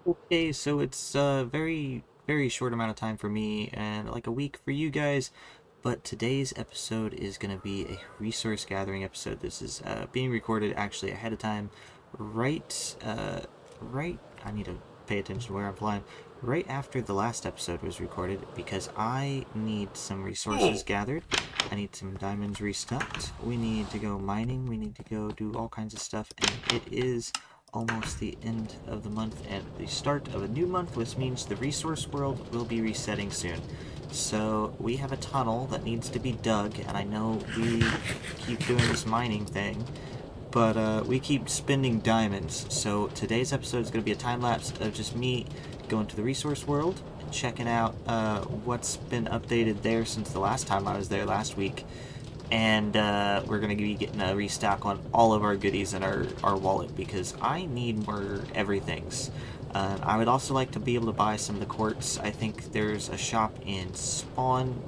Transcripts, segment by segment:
Okay, so it's a very short amount of time for me and like a week for you guys, but today's episode is going to be a resource gathering episode. This is being recorded actually ahead of time, right, I need to pay attention to where I'm flying, right after the last episode was recorded because I need some resources gathered. I need some diamonds restocked. We need to go mining. We need to go do all kinds of stuff, and it is almost the end of the month and the start of a new month, which means the resource world will be resetting soon. So we have a tunnel that needs to be dug, and I know we keep doing this mining thing, but we keep spending diamonds. So today's episode is going to be a time lapse of just me going to the resource world and checking out what's been updated there since the last time I was there last week. And we're going to be getting a restock on all of our goodies in our wallet because I need more everythings. I would also like to be able to buy some of the quartz. I think there's a shop in Spawn,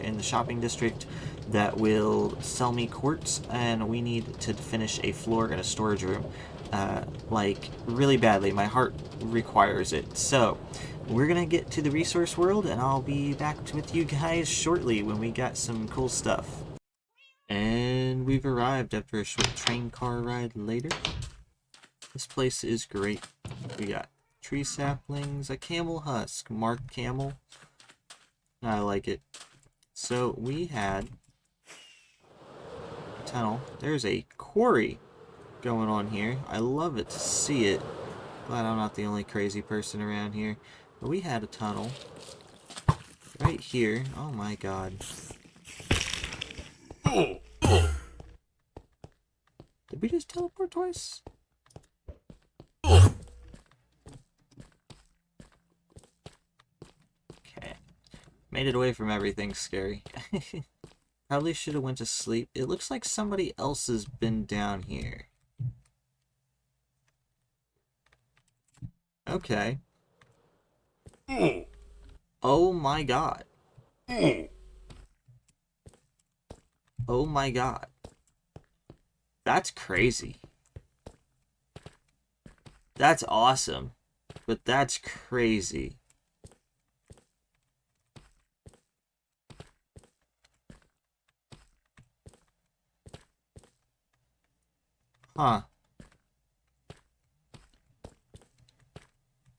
in the shopping district, that will sell me quartz, and we need to finish a floor in a storage room. Like, really badly. My heart requires it. So, we're going to get to the resource world, and I'll be back with you guys shortly when we got some cool stuff. And we've arrived after a short train car ride later. This place is great. We got tree saplings, a camel husk, marked camel. I like it. So we had a tunnel. There's a quarry going on here. I love it to see it. Glad I'm not the only crazy person around here. But we had a tunnel right here. Oh my god. Did we just teleport twice? Okay. Made it away from everything scary. Probably should have went to sleep. It looks like somebody else has been down here. Okay. Oh my god. Oh my god. That's crazy. That's awesome. But that's crazy. Huh.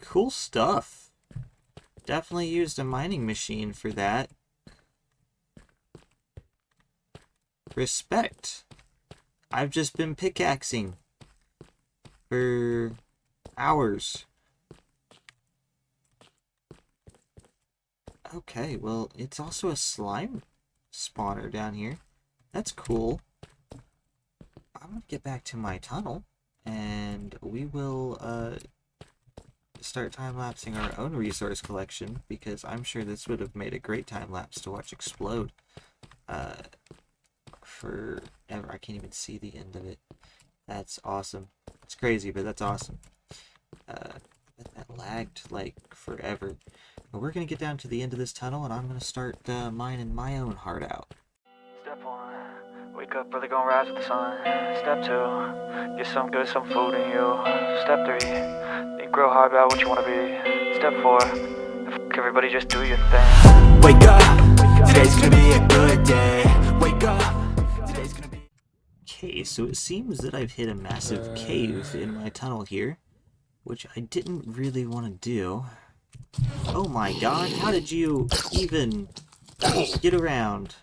Cool stuff. Definitely used a mining machine for that. Respect. I've just been pickaxing for hours. Okay, well, it's also a slime spawner down here. That's cool. I'm gonna get back to my tunnel, and we will start time-lapsing our own resource collection, because I'm sure this would have made a great time-lapse to watch explode. Forever. I can't even see the end of it. That's awesome. It's crazy, but that's awesome. That lagged, like, forever. But we're gonna get down to the end of this tunnel, and I'm gonna start mining my own heart out. Step 1, wake up early, gonna rise with the sun. Step 2, get some good, some food in you. Step 3, think real hard about what you wanna be. Step 4, everybody just do your thing. Wake up, today's gonna be a good day. Wake up, today's gonna be... Okay, so it seems that I've hit a massive cave in my tunnel here, which I didn't really want to do. Oh my god, how did you even get around?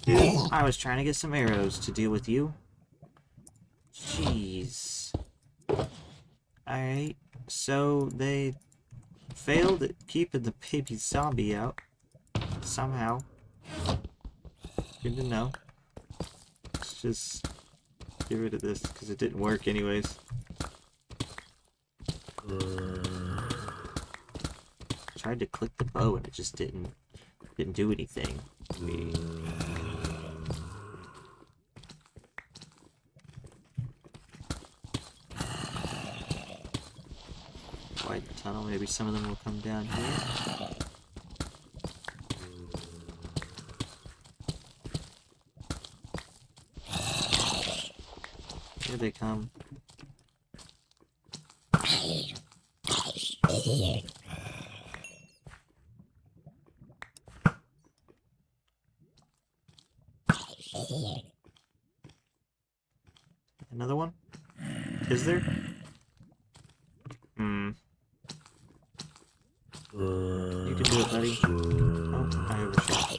Dude, I was trying to get some arrows to deal with you. Jeez. Alright, so they failed at keeping the baby zombie out. Somehow. Good to know. Let's just get rid of this, because it didn't work anyways. Tried to click the bow and it just didn't do anything. Widen the tunnel, maybe some of them will come down here. Here they come. Another one? Is there? Hmm. You can do it, buddy. Oh, I overshot.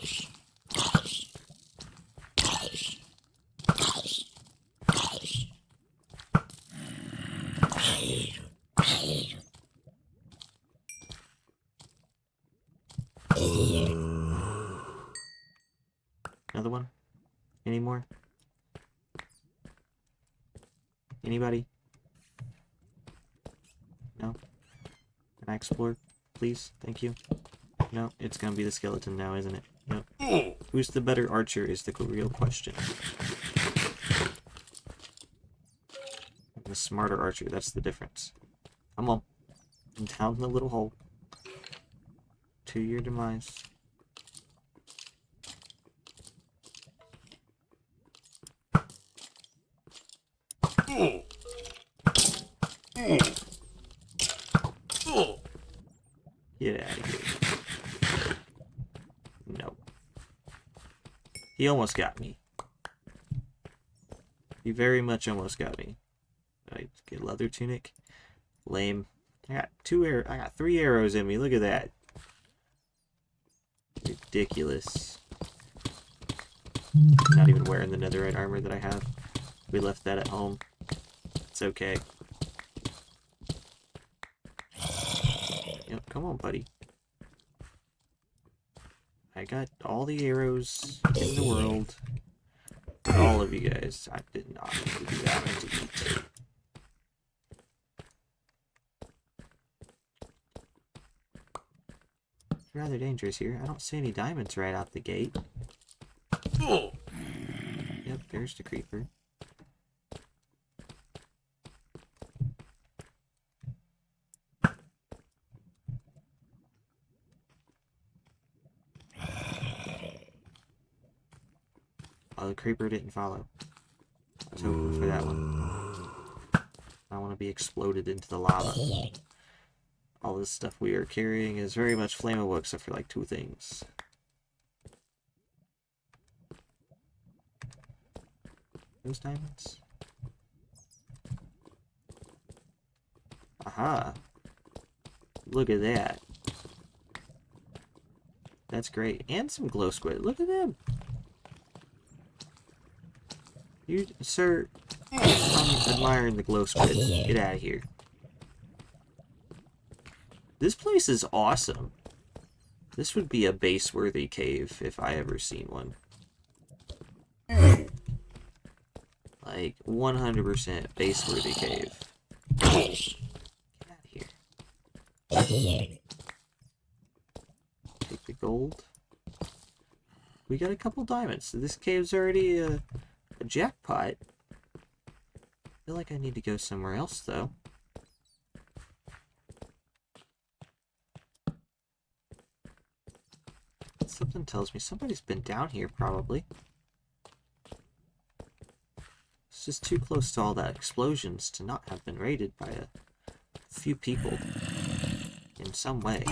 Another one? Any more? Anybody? No? Can I explore, please? Thank you. No, it's gonna be the skeleton now, isn't it? No. Who's the better archer is the real question. The smarter archer, that's the difference. Come on. I'm down in the little hole. To your demise. Get out of here. No. He almost got me. He very much almost got me. I get leather tunic. Lame. I got 3 arrows in me. Look at that. Ridiculous. Not even wearing the netherite armor that I have. We left that at home. It's okay. Yep, come on, buddy. I got all the arrows in the world. For all of you guys. I did not need to do that to eat. It's rather dangerous here. I don't see any diamonds right out the gate. Yep, there's the creeper. Oh, the creeper didn't follow. I was hoping for that one. I want to be exploded into the lava. All this stuff we are carrying is very much flammable except for like 2 things. Those diamonds? Aha! Look at that. That's great. And some glow squid. Look at them! You, sir, I'm admiring the glow squid. Get out of here. This place is awesome. This would be a base-worthy cave if I ever seen one. Like, 100% base-worthy cave. Get out of here. Take the gold. We got a couple diamonds. So this cave's already a jackpot. I feel like I need to go somewhere else, though. Something tells me somebody's been down here, probably. It's just too close to all that explosions to not have been raided by a few people in some way,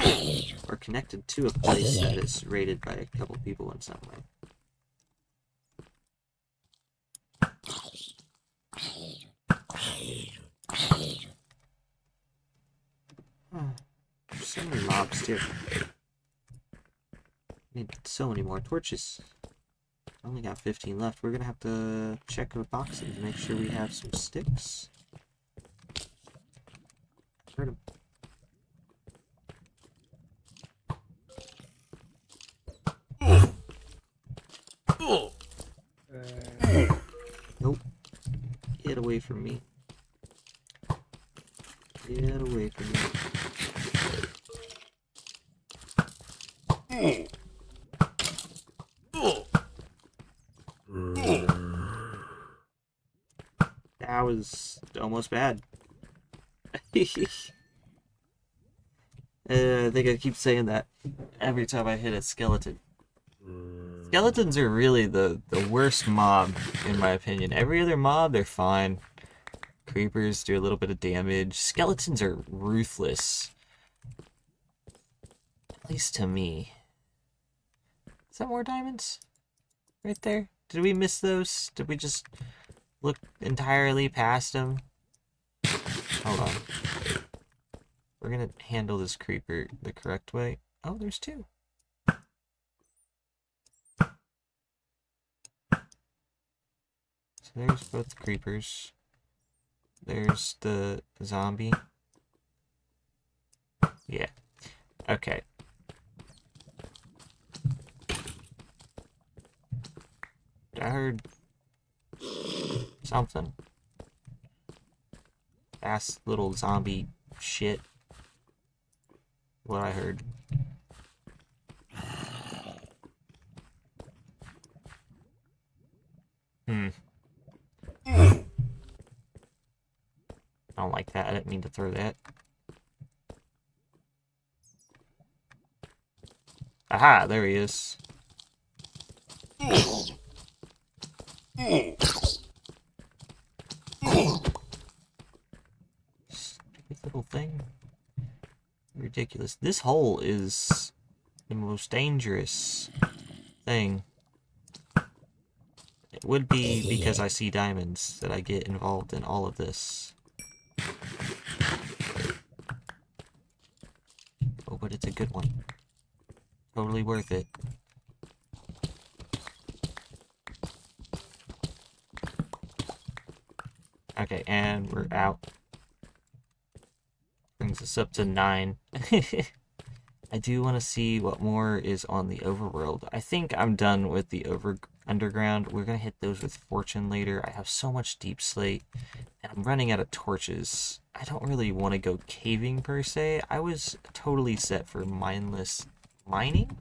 or connected to a place that is raided by a couple people in some way. There's so many mobs too. Need so many more torches. I only got 15 left. We're gonna have to check our boxes to make sure we have some sticks. Heard him. Nope. Get away from me. Get away from me. That was almost bad. I think I keep saying that every time I hit a skeleton. Skeletons are really the worst mob, in my opinion. Every other mob, they're fine. creepers do a little bit of damage. Skeletons are ruthless. At least to me. Is that more diamonds? Right there? Did we miss those? Did we just look entirely past them? Hold on. We're gonna handle this creeper the correct way. Oh, there's two. So there's both the creepers. There's the zombie. Yeah. Okay. I heard something. Fast little zombie shit. What I heard. I don't like that. I didn't mean to throw that. Aha, there he is. Stupid little thing. Ridiculous. This hole is the most dangerous thing. It would be because I see diamonds that I get involved in all of this. Oh, but it's a good one. Totally worth it. Okay, and we're out. Brings us up to 9. I do want to see what more is on the overworld. I think I'm done with the underground. We're going to hit those with fortune later. I have so much deep slate, and I'm running out of torches. I don't really want to go caving per se. I was totally set for mindless mining.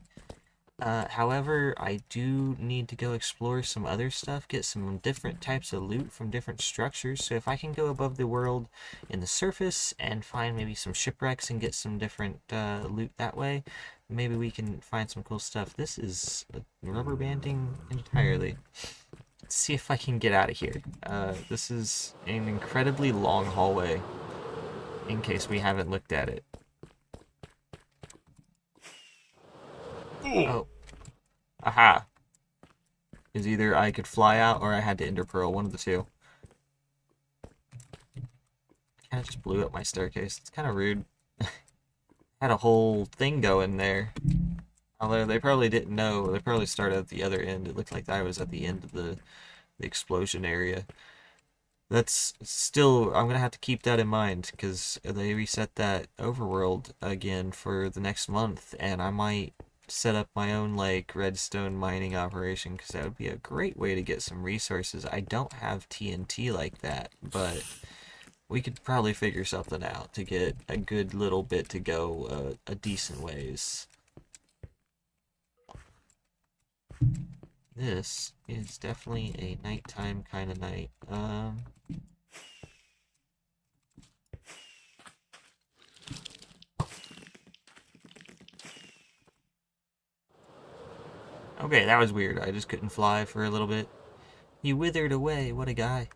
However, I do need to go explore some other stuff, get some different types of loot from different structures. So if I can go above the world in the surface and find maybe some shipwrecks and get some different loot that way, maybe we can find some cool stuff. This is rubber banding entirely. Let's see if I can get out of here. This is an incredibly long hallway, in case we haven't looked at it. Oh. Aha. Is either I could fly out or I had to ender pearl, one of the two. Kind of just blew up my staircase. It's kind of rude. Had a whole thing going there. Although they probably didn't know. They probably started at the other end. It looked like I was at the end of the explosion area. That's still, I'm going to have to keep that in mind, because they reset that overworld again for the next month, and I might set up my own, like, redstone mining operation, because that would be a great way to get some resources. I don't have TNT like that, but we could probably figure something out to get a good little bit to go a decent ways. This is definitely a nighttime kind of night. Okay, that was weird. I just couldn't fly for a little bit. He withered away. What a guy.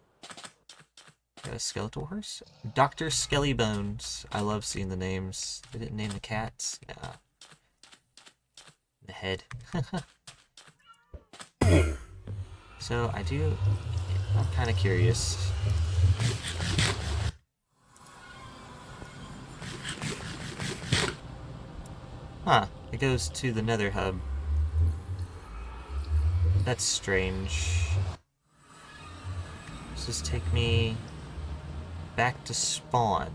Got a skeletal horse? Dr. Skellybones. I love seeing the names. They didn't name the cats. Nah. The head. So, I'm kind of curious. Huh. It goes to the nether hub. That's strange. Does this take me back to spawn?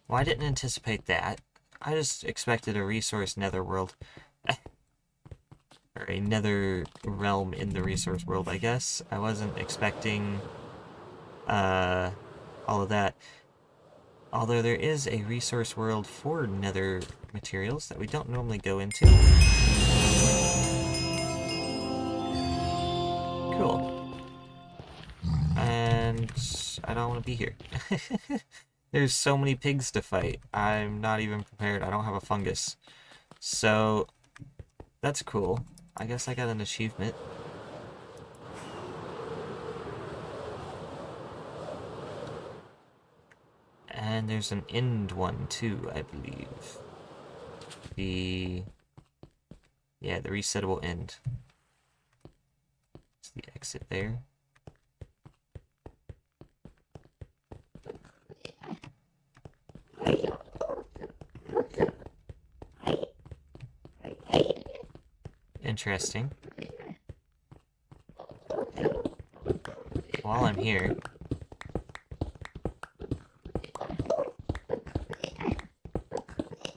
Well, I didn't anticipate that. I just expected a resource netherworld. Or a nether realm in the resource world, I guess. I wasn't expecting all of that. Although there is a resource world for nether materials that we don't normally go into. Cool. And I don't want to be here. There's so many pigs to fight. I'm not even prepared. I don't have a fungus. So, that's cool. I guess I got an achievement. And there's an end one too, I believe. Yeah, the resettable end. It's the exit there. Interesting. While I'm here,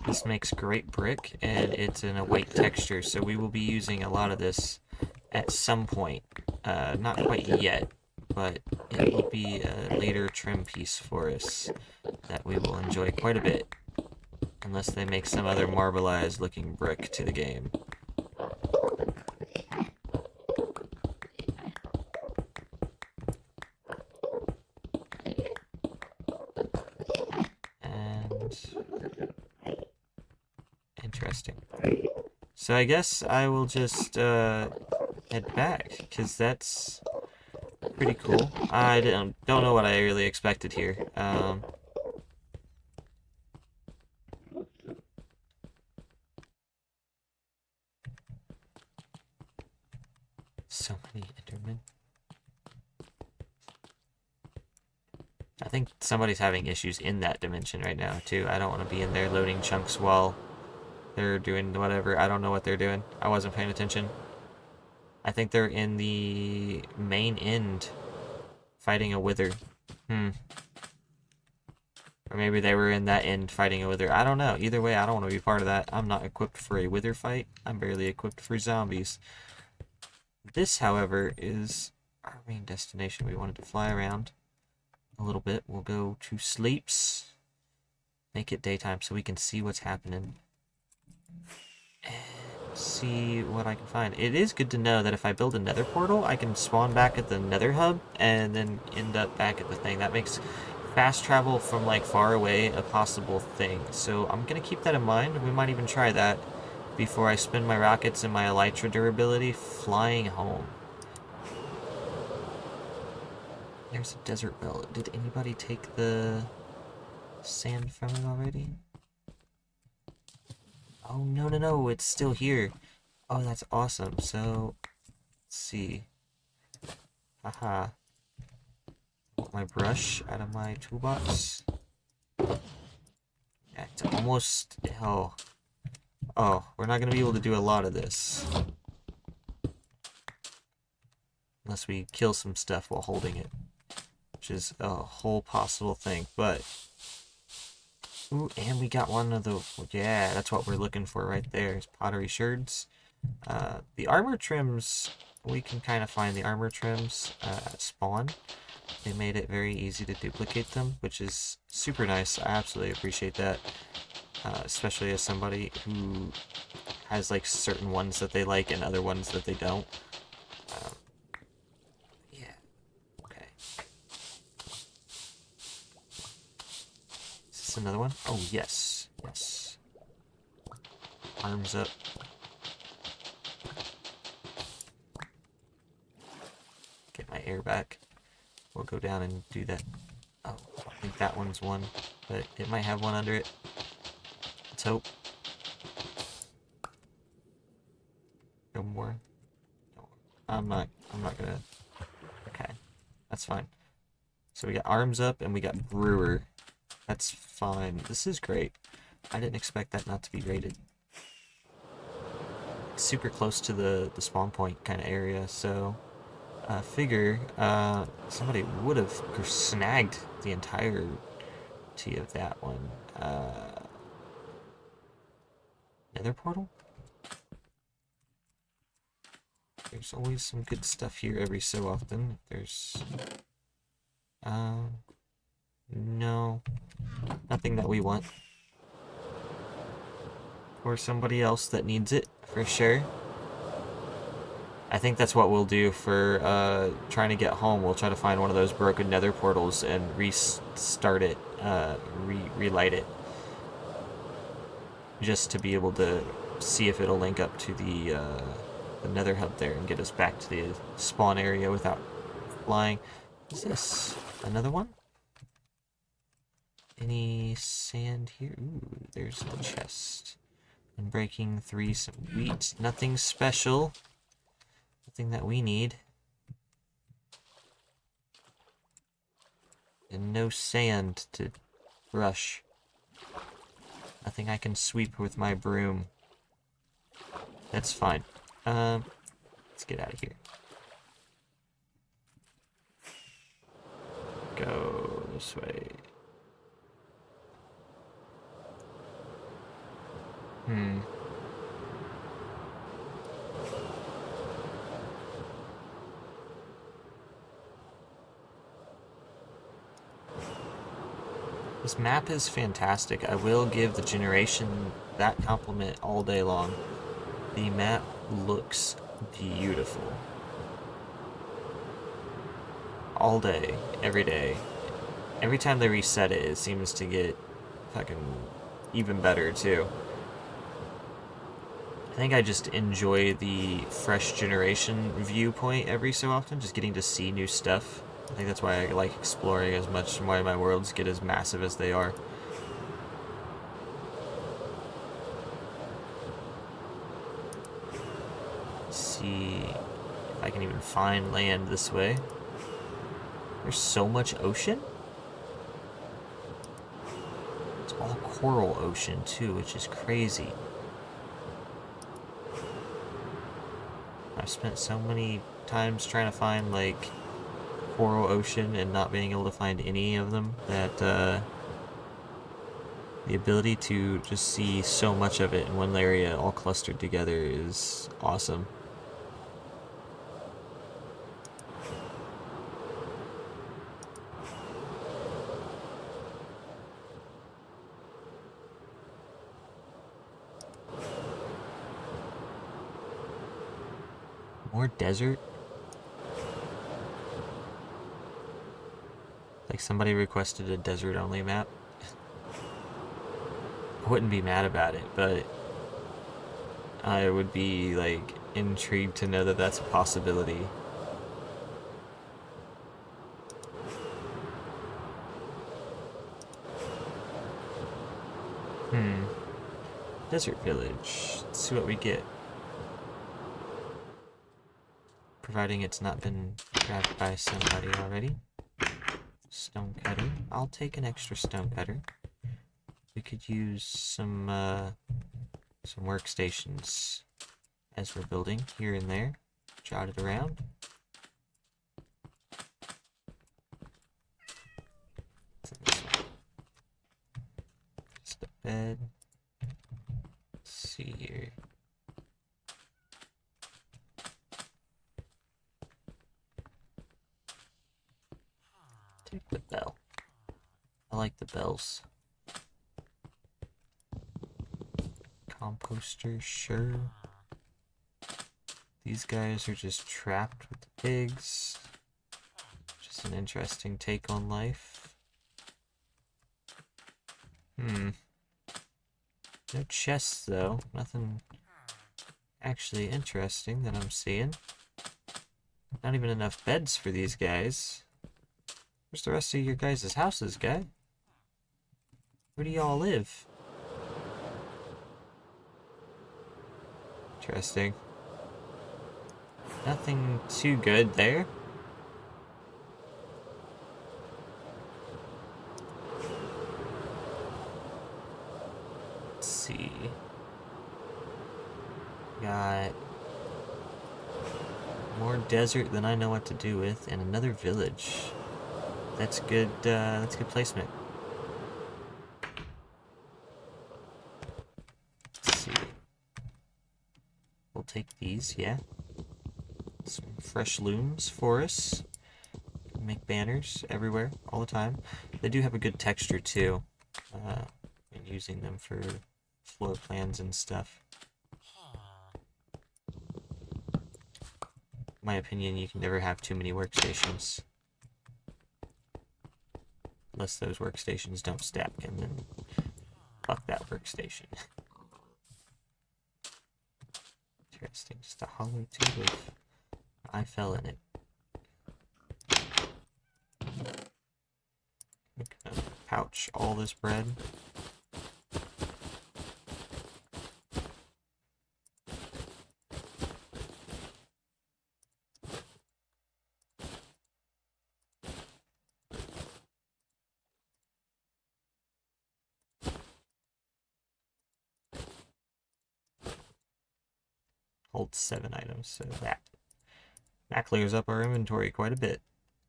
this makes great brick, and it's in a white texture, so we will be using a lot of this at some point. Not quite yet, but it will be a later trim piece for us that we will enjoy quite a bit, unless they make some other marbleized looking brick to the game. Interesting. So I guess I will just head back, because that's pretty cool. I don't know what I really expected here. So many Endermen. I think somebody's having issues in that dimension right now, too. I don't want to be in there loading chunks while they're doing whatever. I don't know what they're doing. I wasn't paying attention. I think they're in the main end fighting a wither. Or maybe they were in that end fighting a wither. I don't know. Either way, I don't want to be part of that. I'm not equipped for a wither fight. I'm barely equipped for zombies. This, however, is our main destination. We wanted to fly around a little bit. We'll go to sleeps. Make it daytime so we can see what's happening. And see what I can find. It is good to know that if I build a nether portal, I can spawn back at the nether hub and then end up back at the thing. That makes fast travel from like far away a possible thing. So I'm gonna keep that in mind. We might even try that before I spend my rockets and my elytra durability flying home. There's a desert belt. Did anybody take the sand from it already? Oh, no, it's still here. Oh, that's awesome. So, let's see. Haha. Want my brush out of my toolbox. Yeah, it's almost... Oh, we're not going to be able to do a lot of this. Unless we kill some stuff while holding it. Which is a whole possible thing, but... Ooh, and we got one of the... Yeah, that's what we're looking for right there. Is pottery sherds. The armor trims, we can kind of find the armor trims at spawn. They made it very easy to duplicate them, which is super nice. I absolutely appreciate that. Especially as somebody who has like certain ones that they like and other ones that they don't. Yeah. Okay. Is this another one? Oh, yes. Yes. Arms up. Get my air back. We'll go down and do that. Oh, I think that one's one, but it might have one under it. Let's hope. No more. No. I'm not gonna... Okay. That's fine. So we got arms up and we got brewer. That's fine. This is great. I didn't expect that not to be rated. It's super close to the spawn point kind of area, so... figure somebody would have snagged the entirety of that one. Nether portal? There's always some good stuff here every so often. There's... no. Nothing that we want. Or somebody else that needs it, for sure. I think that's what we'll do for trying to get home. We'll try to find one of those broken nether portals and restart it, relight it. Just to be able to see if it'll link up to the nether hub there and get us back to the spawn area without flying. Is this another one? Any sand here? Ooh, there's the chest. And breaking 3, some wheat. Nothing special. Nothing that we need. And no sand to brush. Nothing I can sweep with my broom. That's fine. Let's get out of here. Go this way. This map is fantastic. I will give the generation that compliment all day long. The map looks beautiful. All day, every day. Every time they reset it, it seems to get fucking even better too. I think I just enjoy the fresh generation viewpoint every so often, just getting to see new stuff. I think that's why I like exploring as much and why my worlds get as massive as they are. Let's see if I can even find land this way. There's so much ocean. It's all coral ocean too, which is crazy. I've spent so many times trying to find like coral ocean and not being able to find any of them that the ability to just see so much of it in one area all clustered together is awesome. More desert? Like somebody requested a desert-only map. I wouldn't be mad about it, but I would be, like, intrigued to know that that's a possibility. Desert village. Let's see what we get. Providing it's not been grabbed by somebody already. Stone cutter. I'll take an extra stone cutter. We could use some workstations as we're building here and there. Jot it around. Just a bed. Let's see here. Take the bell. I like the bells. Composter, sure. These guys are just trapped with the pigs. Just an interesting take on life. No chests though. Nothing actually interesting that I'm seeing. Not even enough beds for these guys. Where's the rest of your guys' houses, guy? Where do y'all live? Interesting. Nothing too good there. Let's see. Got more desert than I know what to do with, and another village. That's good. That's good placement. Let's see. We'll take these, yeah. Some fresh looms for us. Make banners everywhere, all the time. They do have a good texture too. And using them for floor plans and stuff. In my opinion, you can never have too many workstations. Unless those workstations don't stack, and then fuck that workstation. Interesting. Just a hollow tube of... I fell in it. ouch, all this bread. Holds 7 items, so that clears up our inventory quite a bit.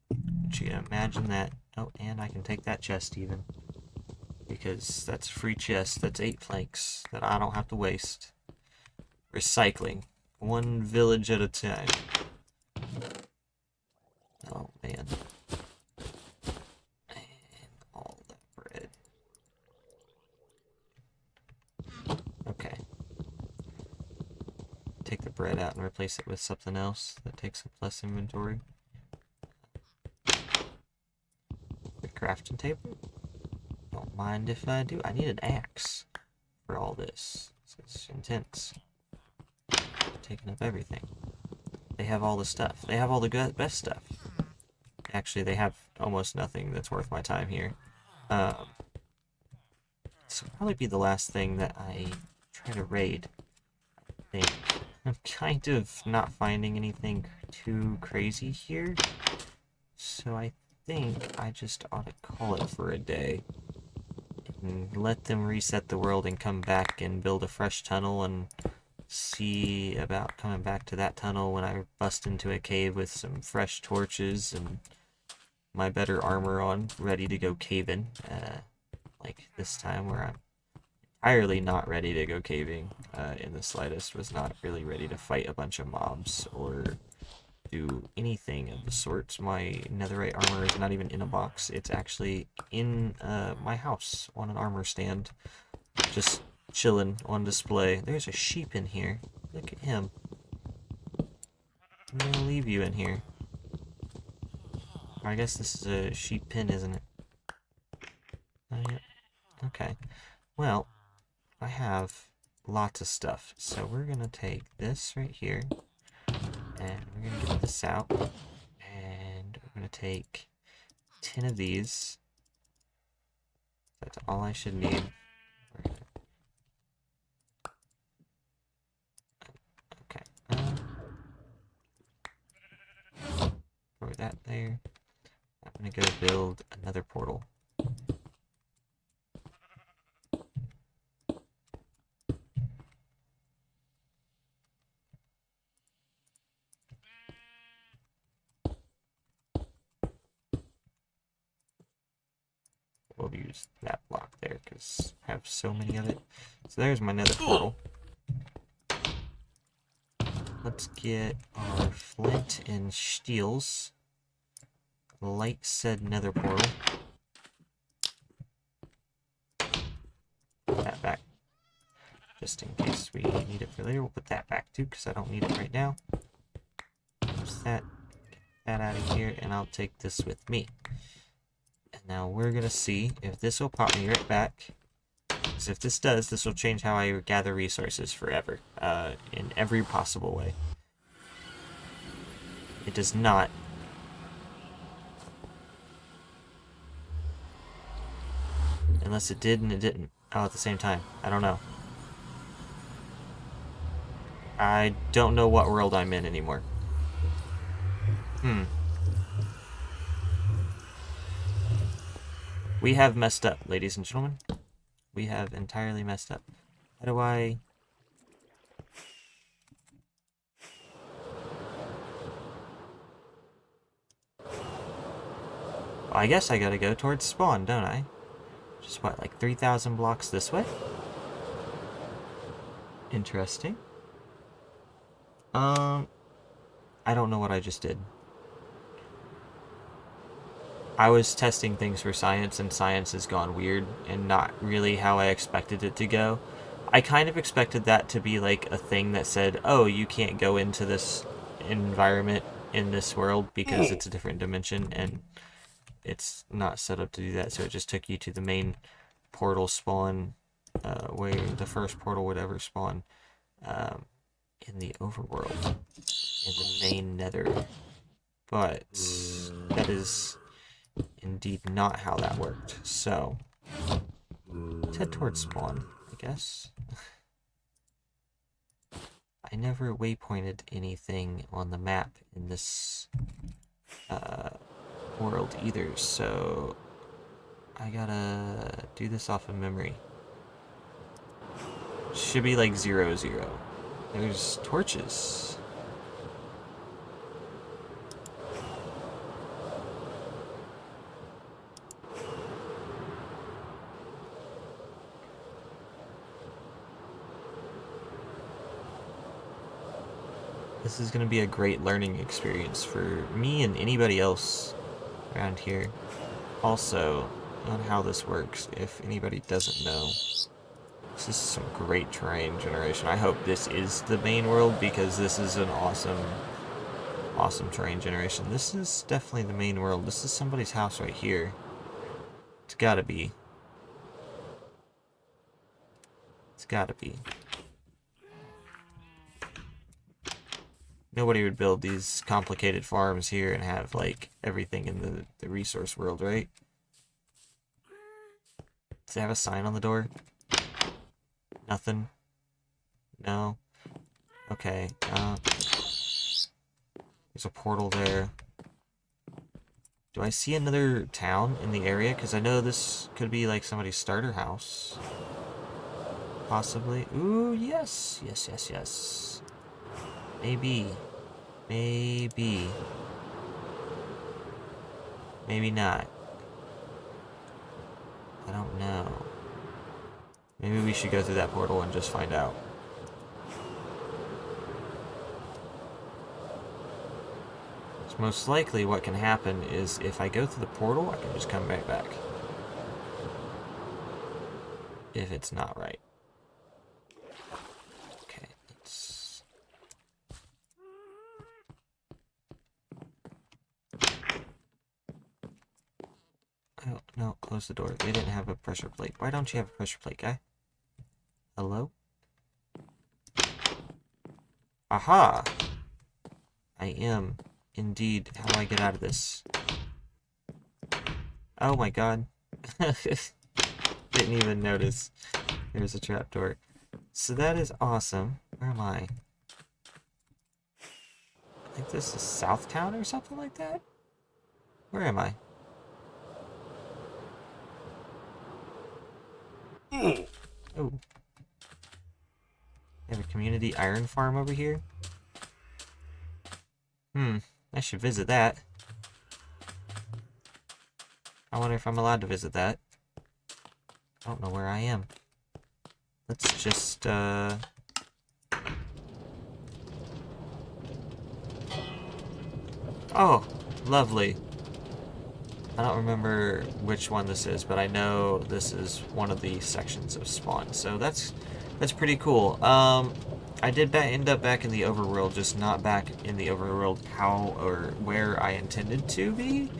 But you can imagine that. Oh, and I can take that chest even. Because that's a free chest. That's 8 planks that I don't have to waste. Recycling. One village at a time. Oh, man. And all that bread. Okay. Take the bread out and replace it with something else that takes up less inventory. The crafting table? Don't mind if I do. I need an axe for all this. It's intense. Taking up everything. They have all the stuff. They have all the best stuff. Actually, they have almost nothing that's worth my time here. This will probably be the last thing that I try to raid. I think. I'm kind of not finding anything too crazy here. So I think I just ought to call it for a day. And let them reset the world and come back and build a fresh tunnel and see about coming back to that tunnel when I bust into a cave with some fresh torches and my better armor on, ready to go caving. Like this time where I'm entirely not ready to go caving in the slightest. Was not really ready to fight a bunch of mobs or do anything of the sorts. My netherite armor is not even in a box. It's actually in my house on an armor stand. Just chilling on display. There's a sheep in here. Look at him. I'm gonna leave you in here. I guess this is a sheep pen, isn't it? Yeah. Okay. Well, I have lots of stuff. So we're gonna take this right here. And we're gonna get this out. And we're gonna take 10 of these. That's all I should need. Okay. Throw that there. I'm gonna go build another portal. We'll use that block there because I have so many of it. So there's my nether portal. Let's get our flint and steels. Light said nether portal. Put that back. Just in case we need it for later. We'll put that back too because I don't need it right now. Just that. Get that out of here and I'll take this with me. And now we're going to see if this will pop me right back. Because if this does, this will change how I gather resources forever. In every possible way. It does not. Unless it did and it didn't. Oh, at the same time. I don't know. I don't know what world I'm in anymore. We have messed up, ladies and gentlemen. We have entirely messed up. How do I... Well, I guess I gotta go towards spawn, don't I? Just what, like 3,000 blocks this way? Interesting. I don't know what I just did. I was testing things for science, and science has gone weird, and not really how I expected it to go. I kind of expected that to be like a thing that said, oh, you can't go into this environment in this world because it's a different dimension, and it's not set up to do that, so it just took you to the main portal spawn, where the first portal would ever spawn, in the overworld, in the main nether. But that is indeed not how that worked. So, let's head towards spawn, I guess. I never waypointed anything on the map in this world either, so I gotta do this off of memory. Should be like 0, 0. There's torches. This is going to be a great learning experience for me and anybody else around here. Also, on how this works, if anybody doesn't know. This is some great terrain generation. I hope this is the main world, because this is an awesome terrain generation. This is definitely the main world. This is somebody's house right here. It's gotta be. It's gotta be. Nobody would build these complicated farms here and have, like, everything in the resource world, right? Does it have a sign on the door? Nothing? No? Okay, there's a portal there. Do I see another town in the area? Because I know this could be, like, somebody's starter house. Possibly. Ooh, yes! Yes, yes, yes. Maybe. Maybe. Maybe not. I don't know. Maybe we should go through that portal and just find out. So most likely what can happen is if I go through the portal, I can just come right back. If it's not right. Okay, let's... Oh, no, close the door. They didn't have a pressure plate. Why don't you have a pressure plate, guy? Hello? Aha! I am, indeed. How do I get out of this? Oh my god. Didn't even notice. There's a trapdoor. So that is awesome. Where am I? I think this is Southtown or something like that? Where am I? Oh. We have a community iron farm over here. I should visit that. I wonder if I'm allowed to visit that. I don't know where I am. Let's just, Oh, lovely. I don't remember which one this is, but I know this is one of the sections of Spawn, so that's pretty cool. I did end up back in the overworld, just not back in the overworld how or where I intended to be.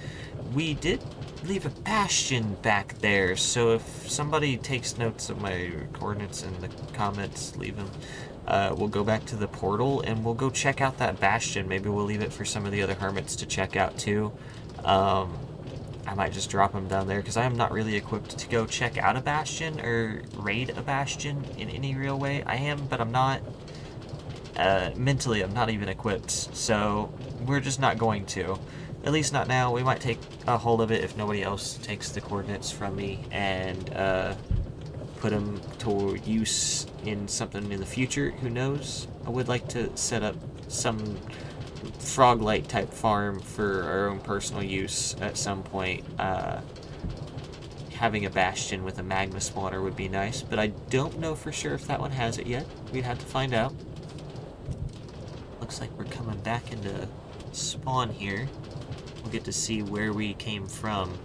We did leave a bastion back there, so if somebody takes notes of my coordinates in the comments, leave them. We'll go back to the portal and we'll go check out that bastion. Maybe we'll leave it for some of the other hermits to check out too. I might just drop them down there because I am not really equipped to go check out a bastion or raid a bastion in any real way. I am, but I'm not. Mentally, I'm not even equipped, so we're just not going to. At least not now. We might take a hold of it if nobody else takes the coordinates from me and put them to use in something in the future. Who knows? I would like to set up some frog-light type farm for our own personal use at some point. Having a bastion with a magma spawner would be nice, but I don't know for sure if that one has it yet. We'd have to find out. Looks like we're coming back into spawn here. We'll get to see where we came from.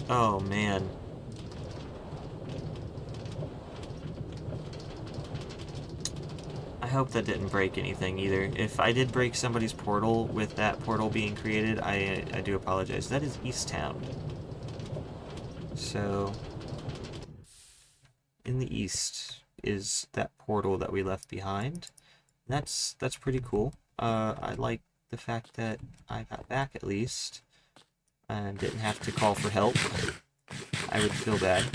Oh man. I hope that didn't break anything either. If I did break somebody's portal with that portal being created, I do apologize. That is East Town. So, in the east is that portal that we left behind. That's pretty cool. I like the fact that I got back at least and didn't have to call for help. I would feel bad.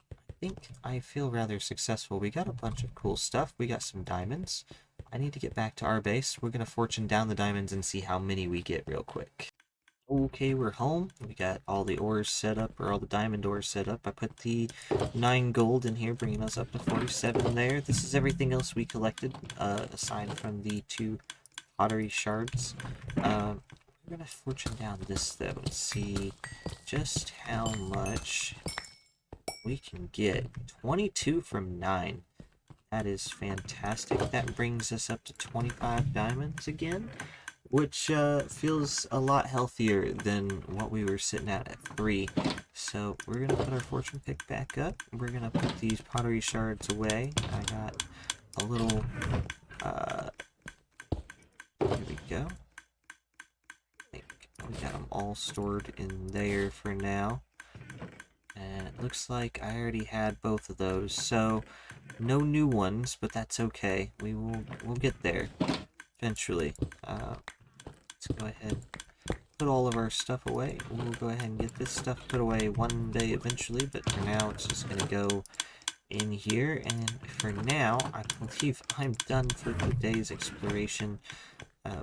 I think I feel rather successful. We got a bunch of cool stuff. We got some diamonds. I need to get back to our base. We're gonna fortune down the diamonds and see how many we get real quick. Okay, we're home. We got all the ores set up, or all the diamond ores set up. I put the 9 gold in here, bringing us up to 47 there. This is everything else we collected, aside from the 2 pottery shards. We're gonna fortune down this, though, and see just how much we can get. 22 from 9. That is fantastic. That brings us up to 25 diamonds again, which feels a lot healthier than what we were sitting at 3. So we're going to put our fortune pick back up. We're going to put these pottery shards away. I got a little, here we go. I think we got them all stored in there for now. And it looks like I already had both of those, so no new ones, but that's okay. We'll get there eventually. Let's go ahead and put all of our stuff away. We'll go ahead and get this stuff put away one day eventually, but for now it's just gonna go in here. And for now, I believe I'm done for today's exploration.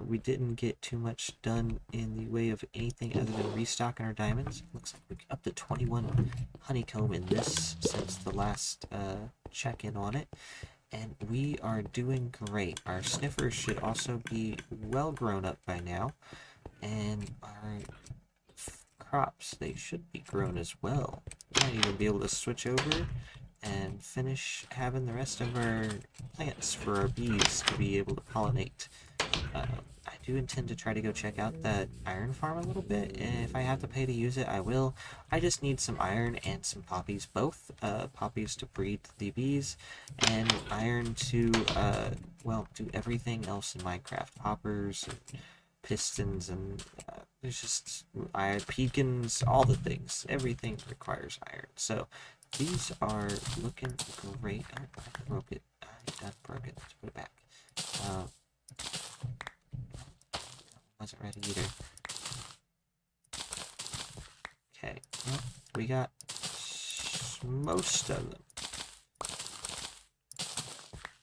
We didn't get too much done in the way of anything other than restocking our diamonds. Looks like we're up to 21 honeycomb in this since the last check-in on it. And we are doing great. Our sniffers should also be well grown up by now. And our crops, they should be grown as well. We might even be able to switch over and finish having the rest of our plants for our bees to be able to pollinate. I do intend to try to go check out that iron farm a little bit, and if I have to pay to use it, I will. I just need some iron and some poppies, both. Poppies to breed the bees, and iron to, well, do everything else in Minecraft. Hoppers, and pistons, and there's just iron, pecans, all the things. Everything requires iron. So these are looking great. Oh, I broke it. I broke it. Let's put it back. Wasn't ready either. Okay, well, we got most of them.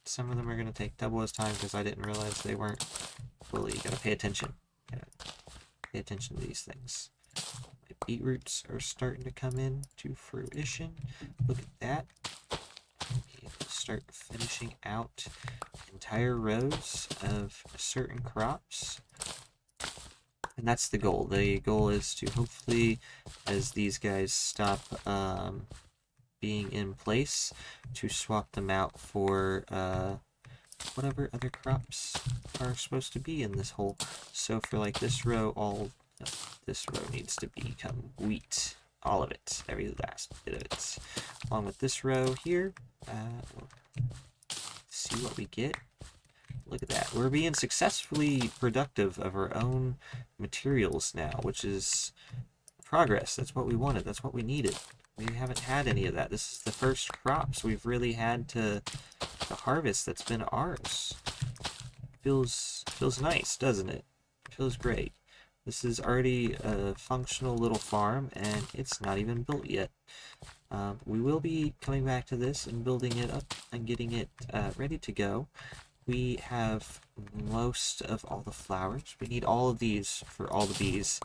Some of them are going to take double as time because I didn't realize they weren't fully. You gotta pay attention. Pay attention to these things. My beetroots are starting to come in to fruition. Look at that. Start finishing out entire rows of certain crops. And that's the goal. The goal is to hopefully, as these guys stop being in place, to swap them out for whatever other crops are supposed to be in this hole. So for like this row, this row needs to become wheat. All of it. Every last bit of it. Along with this row here. We'll see what we get. Look at that. We're being successfully productive of our own materials now, which is progress. That's what we wanted. That's what we needed. We haven't had any of that. This is the first crops we've really had to harvest that's been ours. Feels nice, doesn't it? Feels great. This is already a functional little farm, and it's not even built yet. We will be coming back to this and building it up and getting it ready to go. We have most of all the flowers. We need all of these for all the bees.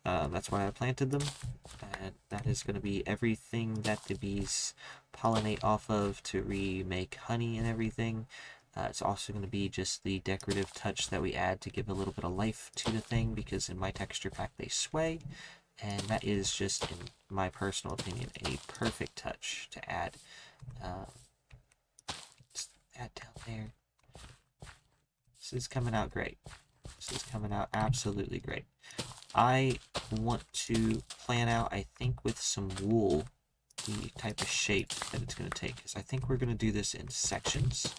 That's why I planted them. And that is going to be everything that the bees pollinate off of to remake honey and everything. It's also going to be just the decorative touch that we add to give a little bit of life to the thing, because in my texture pack they sway, and that is just, in my personal opinion, a perfect touch to add. Just add down there. This is coming out great. This is coming out absolutely great. I want to plan out, I think, with some wool, the type of shape that it's going to take, because I think we're going to do this in sections.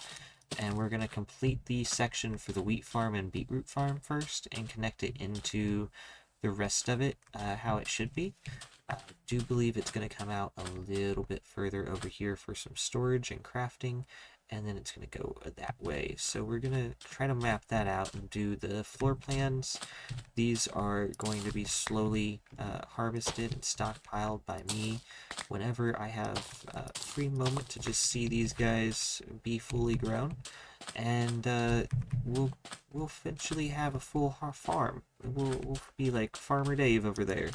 And we're going to complete the section for the wheat farm and beetroot farm first and connect it into the rest of it how it should be. I do believe it's going to come out a little bit further over here for some storage and crafting. and then it's going to go that way. So we're going to try to map that out and do the floor plans. These are going to be slowly harvested and stockpiled by me whenever I have a free moment to just see these guys be fully grown. And we'll eventually have a full farm. We'll be like Farmer Dave over there,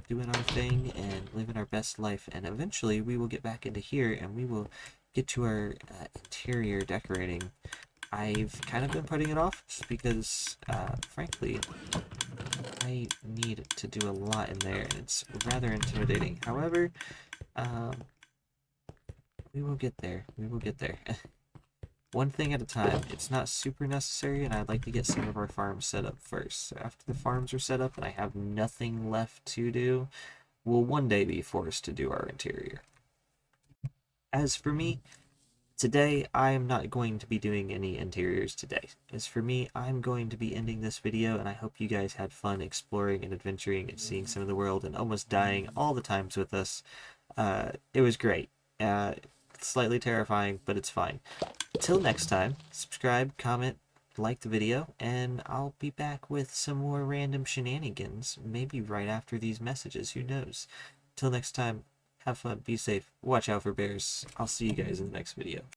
doing our thing and living our best life. And eventually we will get back into here and we will get to our interior decorating. I've kind of been putting it off just because, frankly, I need to do a lot in there and it's rather intimidating. However, we will get there. We will get there. One thing at a time. It's not super necessary, and I'd like to get some of our farms set up first. So after the farms are set up and I have nothing left to do, we'll one day be forced to do our interior. As for me, today I am not going to be doing any interiors today. As for me, I'm going to be ending this video, and I hope you guys had fun exploring and adventuring and seeing some of the world and almost dying all the times with us. It was great. Slightly terrifying, but it's fine. Till next time, subscribe, comment, like the video, and I'll be back with some more random shenanigans, maybe right after these messages, who knows. Till next time, have fun, be safe, watch out for bears. I'll see you guys in the next video.